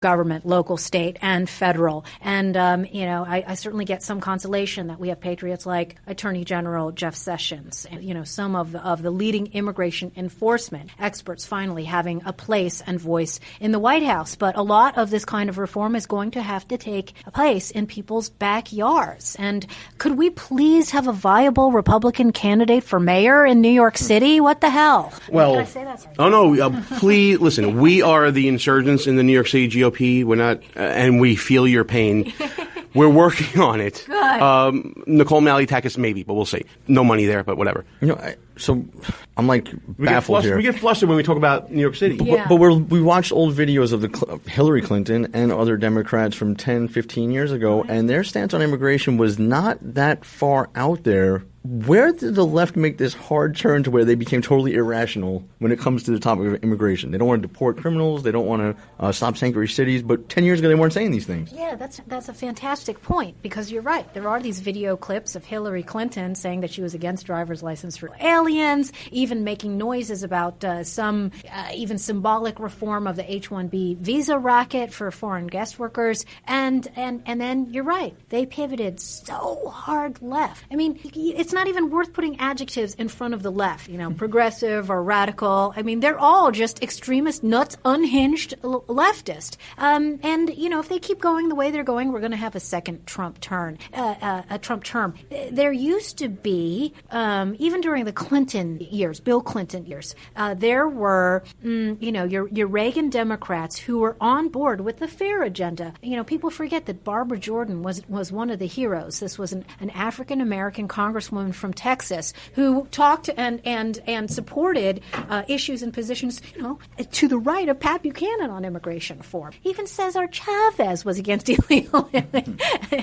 government, local, state, and federal. And, I certainly get some consolation that we have patriots like Attorney General Jeff Sessions, and, some of the leading immigration enforcement experts finally having a place and voice in the White House. But a lot of this kind of reform is going to have to take place in people's backyards. And could we please have a viable Republican candidate for mayor in New York City? What the hell? Well, Can I say that? Oh, no, please, listen, we are the insurgents in the New York City GOP. We're not, and we feel your pain. We're working on it. Nicole Malley Takis, maybe, but we'll see. No money there, but whatever. So I'm baffled here. We get flustered when we talk about New York City. Yeah. But we watched old videos of Hillary Clinton and other Democrats from 10, 15 years ago, and their stance on immigration was not that far out there. Where did the left make this hard turn to where they became totally irrational when it comes to the topic of immigration? They don't want to deport criminals. They don't want to stop sanctuary cities. But 10 years ago, they weren't saying these things. Yeah, that's a fantastic point, because you're right. There are these video clips of Hillary Clinton saying that she was against driver's license for aliens, even making noises about some even symbolic reform of the H-1B visa racket for foreign guest workers. And then you're right. They pivoted so hard left. I mean, it's not even worth putting adjectives in front of the left, progressive or radical. I mean, they're all just extremist, nuts, unhinged leftist. If they keep going the way they're going, we're going to have a second Trump term. There used to be, even during the Clinton years, Bill Clinton years, there were, your Reagan Democrats who were on board with the FAIR agenda. People forget that Barbara Jordan was one of the heroes. This was an African-American congresswoman from Texas who talked and supported issues and positions, to the right of Pat Buchanan on immigration reform. Even Cesar Chavez was against illegal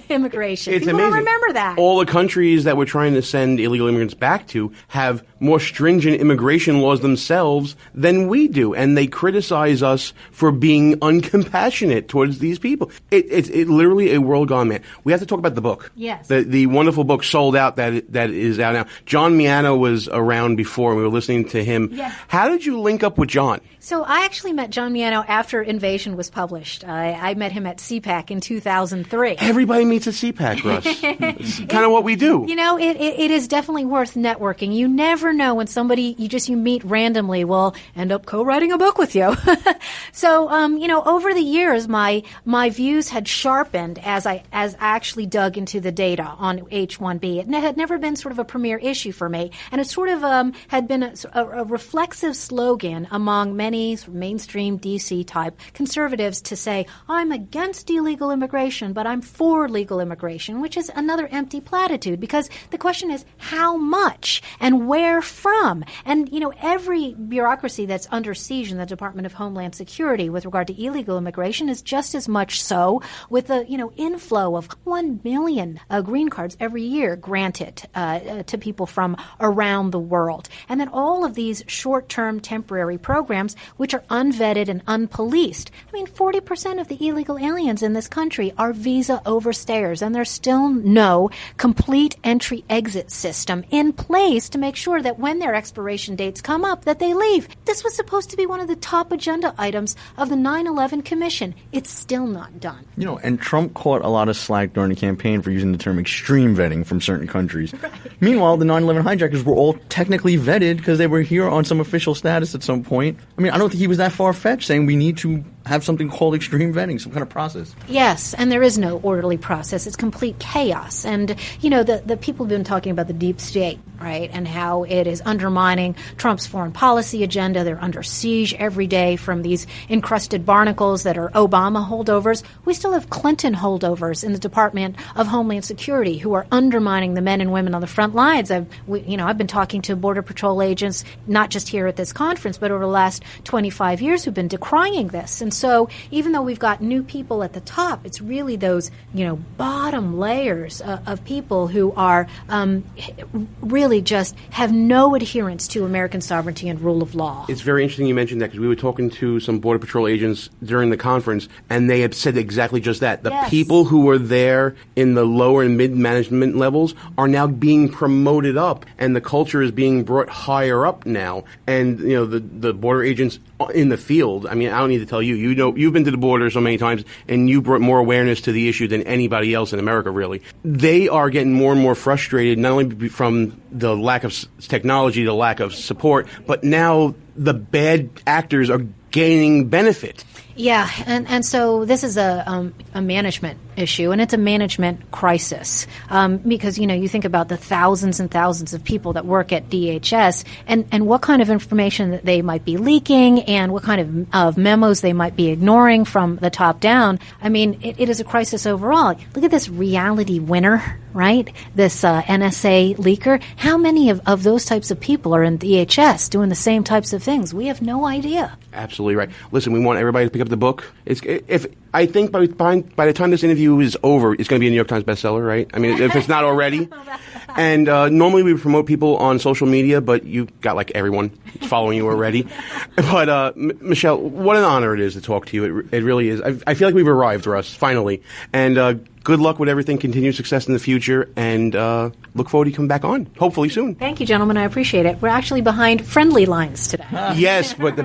immigration. It's People amazing. don't remember that. All the countries that we're trying to send illegal immigrants back to have more stringent immigration laws themselves than we do, and they criticize us for being uncompassionate towards these people. It's literally a world gone mad. We have to talk about the book. Yes. The wonderful book Sold Out that is out now. John Miano was around before. We were listening to him. Yeah. How did you link up with John? So I actually met John Miano after Invasion was published. I met him at CPAC in 2003. Everybody meets at CPAC, Russ. It's kind of what we do. It is definitely worth networking. You never know when somebody you meet randomly will end up co-writing a book with you. So, over the years, my views had sharpened as I actually dug into the data on H-1B. It had never been sort of a premier issue for me, and it sort of had been a reflexive slogan among many sort of mainstream DC-type conservatives to say, I'm against illegal immigration, but I'm for legal immigration, which is another empty platitude, because the question is how much and where from? And, every bureaucracy that's under siege in the Department of Homeland Security with regard to illegal immigration is just as much so with the, inflow of 1 million green cards every year granted to people from around the world. And then all of these short-term temporary programs, which are unvetted and unpoliced. 40% of the illegal aliens in this country are visa overstayers, and there's still no complete entry-exit system in place to make sure that when their expiration dates come up, that they leave. This was supposed to be one of the top agenda items of the 9/11 Commission. It's still not done. And Trump caught a lot of slack during the campaign for using the term extreme vetting from certain countries. Right. Meanwhile, the 9/11 hijackers were all technically vetted because they were here on some official status at some point. I don't think he was that far-fetched saying we need to have something called extreme vetting, some kind of process. Yes, and there is no orderly process. It's complete chaos. And, the people have been talking about the deep state, right, and how it is undermining Trump's foreign policy agenda. They're under siege every day from these encrusted barnacles that are Obama holdovers. We still have Clinton holdovers in the Department of Homeland Security who are undermining the men and women on the front lines. I've been talking to Border Patrol agents, not just here at this conference, but over the last 25 years who've been decrying this. And so even though we've got new people at the top, it's really those, bottom layers of people who are really just have no adherence to American sovereignty and rule of law. It's very interesting you mentioned that, because we were talking to some Border Patrol agents during the conference, and they had said exactly just that. The people who were there in the lower and mid-management levels are now being promoted up, and the culture is being brought higher up now. And, the border agents in the field, I don't need to tell you, You know, you've been to the border so many times, and you brought more awareness to the issue than anybody else in America, really. They are getting more and more frustrated, not only from the lack of technology, the lack of support, but now the bad actors are gaining benefit. Yeah, and so this is a management issue, and it's a management crisis because, you know, you think about the thousands and thousands of people that work at DHS and what kind of information that they might be leaking and what kind of memos they might be ignoring from the top down. I mean, it is a crisis overall. Look at this reality winner, right? This NSA leaker. How many of those types of people are in DHS doing the same types of things? We have no idea. Absolutely right. Listen, we want everybody to pick up the book. I think by the time this interview is over, it's going to be a New York Times bestseller, right? I mean, if it's not already. And normally we promote people on social media, but you got like everyone following you already. But Michelle, what an honor it is to talk to you. It really is. I feel like we've arrived, Russ, finally. And good luck with everything. Continued success in the future. And look forward to you coming back on, hopefully soon. Thank you, gentlemen. I appreciate it. We're actually behind friendly lines today. Yes, but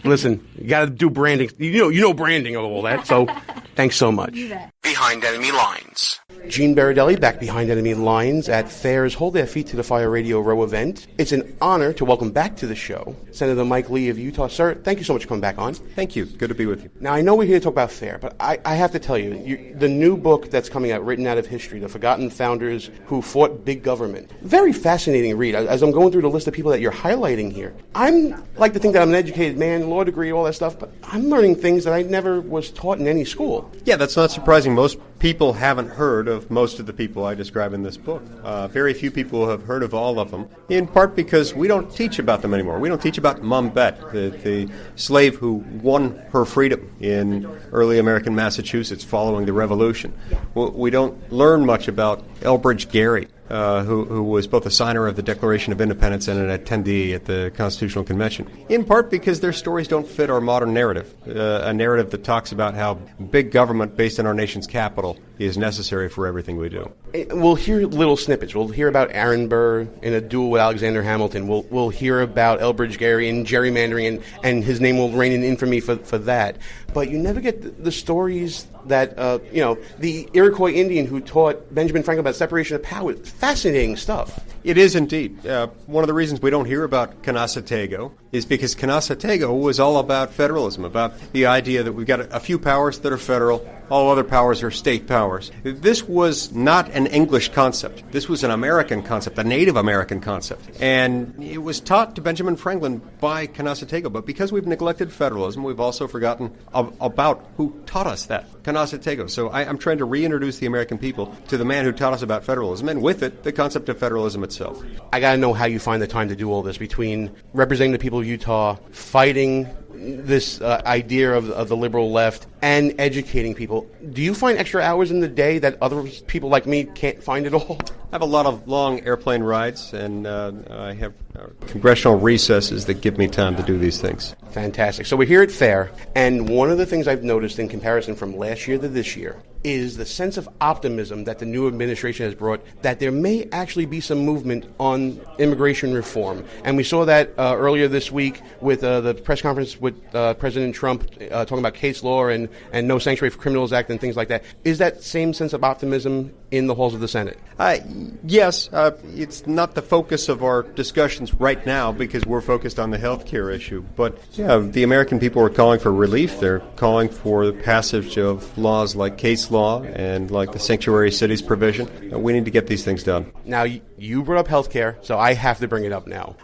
listen, you got to do branding. You know branding of all that. So thanks so much. Behind Enemy Lines. Gene Baradelli back behind enemy lines at FAIR's Hold Their Feet to the Fire Radio Row event. It's an honor to welcome back to the show Senator Mike Lee of Utah. Sir, thank you so much for coming back on. Thank you. Good to be with you. Now, I know we're here to talk about FAIR, but I have to tell you, the new book that's coming out, Written Out of History, The Forgotten Founders Who Fought Big Government. Very fascinating read. As I'm going through the list of people that you're highlighting here, I'm like to think that I'm an educated man, law degree, all that stuff, but I'm learning things that I never was taught in any school. Yeah, that's not surprising. Most people haven't heard of most of the people I describe in this book. Very few people have heard of all of them, in part because we don't teach about them anymore. We don't teach about Mum Bet, the slave who won her freedom in early American Massachusetts following the Revolution. We don't learn much about Elbridge Gerry, who was both a signer of the Declaration of Independence and an attendee at the Constitutional Convention, in part because their stories don't fit our modern narrative, a narrative that talks about how big government based in our nation's capital is necessary for everything we do. We'll hear little snippets. We'll hear about Aaron Burr in a duel with Alexander Hamilton. We'll hear about Elbridge Gerry and gerrymandering, and his name will reign in infamy for that. But you never get the stories that, the Iroquois Indian who taught Benjamin Franklin about separation of powers. Fascinating stuff. It is indeed. One of the reasons we don't hear about Canasatego is because Canasatego was all about federalism, about the idea that we've got a few powers that are federal, all other powers are state powers. This was not an English concept. This was an American concept, a Native American concept. And it was taught to Benjamin Franklin by Canasatego. But because we've neglected federalism, we've also forgotten about who taught us that, Canasatego. So I'm trying to reintroduce the American people to the man who taught us about federalism, and with it, the concept of federalism itself. I got to know how you find the time to do all this, between representing the people of Utah, fighting this idea of the liberal left, and educating people. Do you find extra hours in the day that other people like me can't find at all? I have a lot of long airplane rides, and I have congressional recesses that give me time to do these things. Fantastic. So we're here at FAIR, and one of the things I've noticed in comparison from last year to this year is the sense of optimism that the new administration has brought, that there may actually be some movement on immigration reform. And we saw that earlier this week with the press conference with President Trump talking about case law and no sanctuary for criminals act and things like that. Is that same sense of optimism in the halls of the Senate? Yes. It's not the focus of our discussions right now because we're focused on the health care issue. But yeah, the American people are calling for relief. They're calling for the passage of laws like case law and like the sanctuary cities provision. We need to get these things done. Now, you brought up health care, so I have to bring it up now.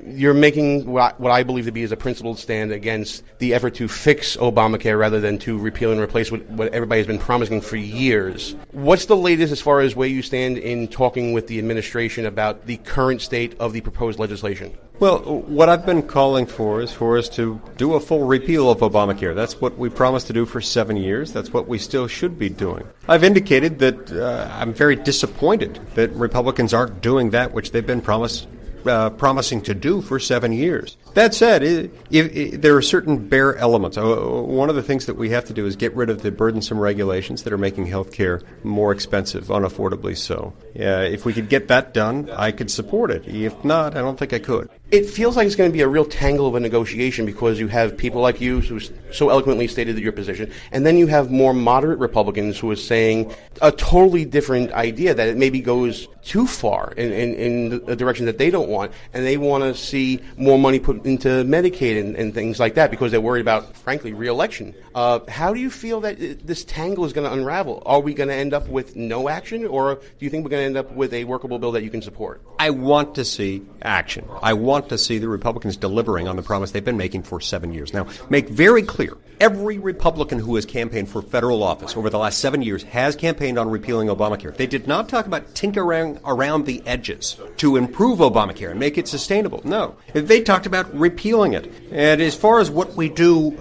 You're making what I believe to be is a principled stand against the effort to fix Obamacare rather than to repeal and replace what everybody has been promising for years. What's the latest as far as where you stand in talking with the administration about the current state of the proposed legislation? Well, what I've been calling for is for us to do a full repeal of Obamacare. That's what we promised to do for 7 years. That's what we still should be doing. I've indicated that I'm very disappointed that Republicans aren't doing that which they've been promising to do for 7 years. That said, there are certain bare elements. One of the things that we have to do is get rid of the burdensome regulations that are making health care more expensive, unaffordably so. If we could get that done, I could support it. If not, I don't think I could. It feels like it's going to be a real tangle of a negotiation because you have people like you who so eloquently stated your position, and then you have more moderate Republicans who are saying a totally different idea, that it maybe goes too far in a direction that they don't want, and they want to see more money put into Medicaid and things like that because they're worried about, frankly, re-election. How do you feel that this tangle is going to unravel? Are we going to end up with no action, or do you think we're going to end up with a workable bill that you can support? I want to see action. I want to see the Republicans delivering on the promise they've been making for 7 years. Now, make very clear, every Republican who has campaigned for federal office over the last 7 years has campaigned on repealing Obamacare. They did not talk about tinkering around the edges to improve Obamacare and make it sustainable. No. They talked about repealing it. And as far as what we do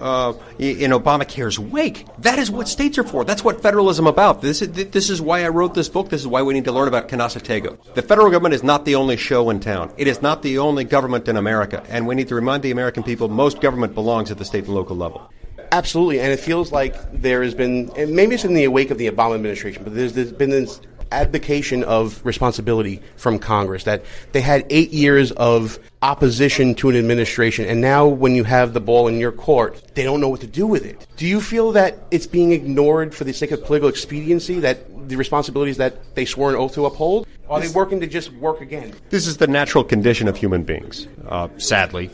in Obamacare's wake, that is what states are for. That's what federalism about. This is why I wrote this book. This is why we need to learn about Canasatego. The federal government is not the only show in town. It is not the only government in America. And we need to remind the American people most government belongs at the state and local level. Absolutely, and it feels like there has been, and maybe it's in the wake of the Obama administration, but there's been this abdication of responsibility from Congress, that they had 8 years of opposition to an administration, and now when you have the ball in your court, they don't know what to do with it. Do you feel that it's being ignored for the sake of political expediency, that the responsibilities that they swore an oath to uphold? Are they working to just work again? This is the natural condition of human beings. Sadly,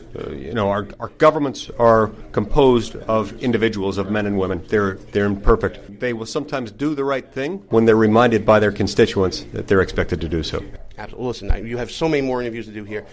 our governments are composed of individuals, of men and women. They're imperfect. They will sometimes do the right thing when they're reminded by their constituents that they're expected to do so. Absolutely. Listen, you have so many more interviews to do here.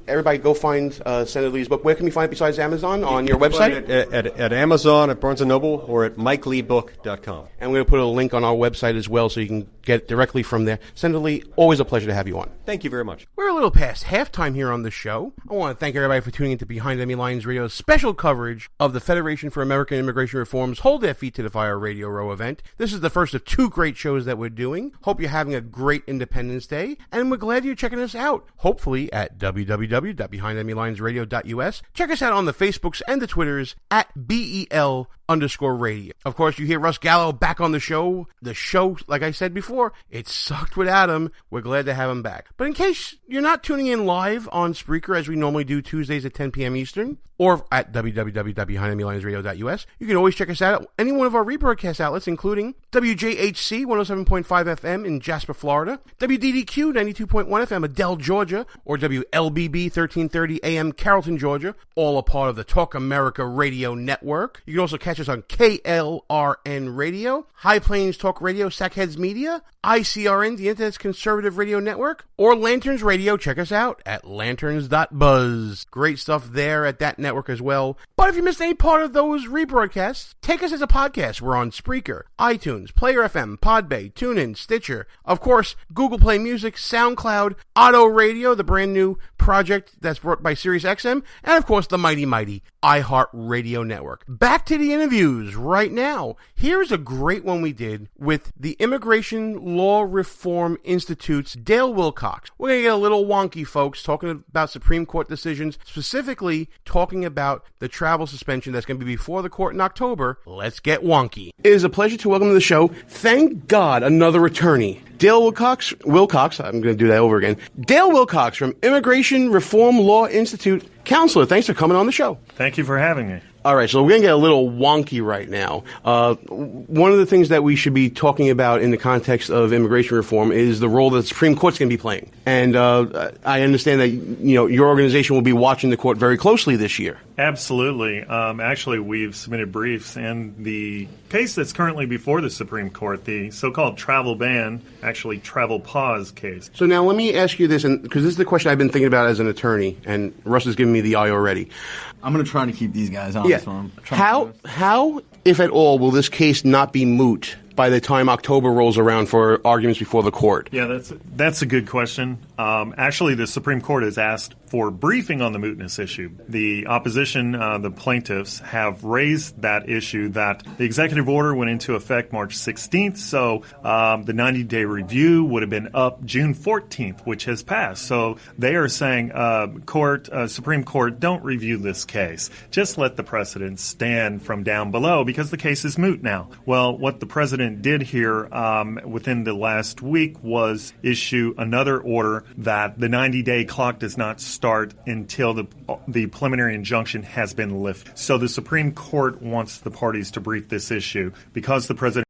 Everybody go find Senator Lee's book. Where can we find it besides Amazon? On your website? At Amazon, at Barnes & Noble, or at MikeLeeBook.com. And we're going to put a link on our website as well so you can get it directly from there. Senator Lee, always a pleasure to have you on. Thank you very much. We're a little past halftime here on the show. I want to thank everybody for tuning into Behind Enemy Lines Radio's special coverage of the Federation for American Immigration Reform's Hold Their Feet to the Fire Radio Row event. This is the first of 2 great shows that we're doing. Hope you're having a great Independence Day, and we're glad you're checking us out. Hopefully at www.behindenemylinesradio.us. Check us out on the Facebooks and the Twitters at BEL_radio. Of course, you hear Russ Gallo back on the show. The show, like I said before, it sucked without him. We're glad to have him back. But in case you're not tuning in live on Spreaker, as we normally do Tuesdays at 10 p.m. Eastern, or at www.behindenemylinesradio.us, you can always check us out at any one of our rebroadcast outlets, including WJHC 107.5 FM in Jasper, Florida, WDDQ 92.1 FM Adel, Georgia, or WLBB 1330 AM Carrollton, Georgia, all a part of the Talk America Radio Network. You can also catch us on KLRN Radio, High Plains Talk Radio, Sackheads Media, ICRN, the Internet's Conservative Radio Network, or Lanterns Radio. Check us out at lanterns.buzz. Great stuff there at that network as well. But if you missed any part of those rebroadcasts, take us as a podcast. We're on Spreaker, iTunes, Player FM, Podbay, TuneIn, Stitcher, of course, Google Play Music, SoundCloud, Auto Radio, the brand new project that's brought by SiriusXM, and of course the mighty iHeart Radio Network. Back to the interviews right now. Here's a great one we did with the Immigration Law Reform Institute's Dale Wilcox. We're going to get a little wonky, folks, talking about Supreme Court decisions, specifically talking about the travel suspension that's going to be before the court in October. Let's get wonky. It is a pleasure to welcome to the show, thank God, another attorney. Dale Wilcox, I'm going to do that over again. Dale Wilcox from Immigration Reform Law Institute. Counselor, thanks for coming on the show. Thank you for having me. All right, so we're going to get a little wonky right now. One of the things that we should be talking about in the context of immigration reform is the role that the Supreme Court's going to be playing. And I understand that your organization will be watching the court very closely this year. Absolutely. Actually, we've submitted briefs, and the case that's currently before the Supreme Court, the so-called travel ban, actually travel pause case. So now let me ask you this, because this is the question I've been thinking about as an attorney, and Russ has given me the eye already. I'm going to try to keep these guys honest. Yeah. How, if at all, will this case not be moot by the time October rolls around for arguments before the court? Yeah, that's a good question. Actually, the Supreme Court has asked for briefing on the mootness issue. The opposition, the plaintiffs, have raised that issue that the executive order went into effect March 16th, so the 90-day review would have been up June 14th, which has passed. So they are saying, Supreme Court, don't review this case. Just let the precedent stand from down below because the case is moot now. Well, what the president did here within the last week was issue another order that the 90-day clock does not start until the preliminary injunction has been lifted. So the Supreme Court wants the parties to brief this issue because the president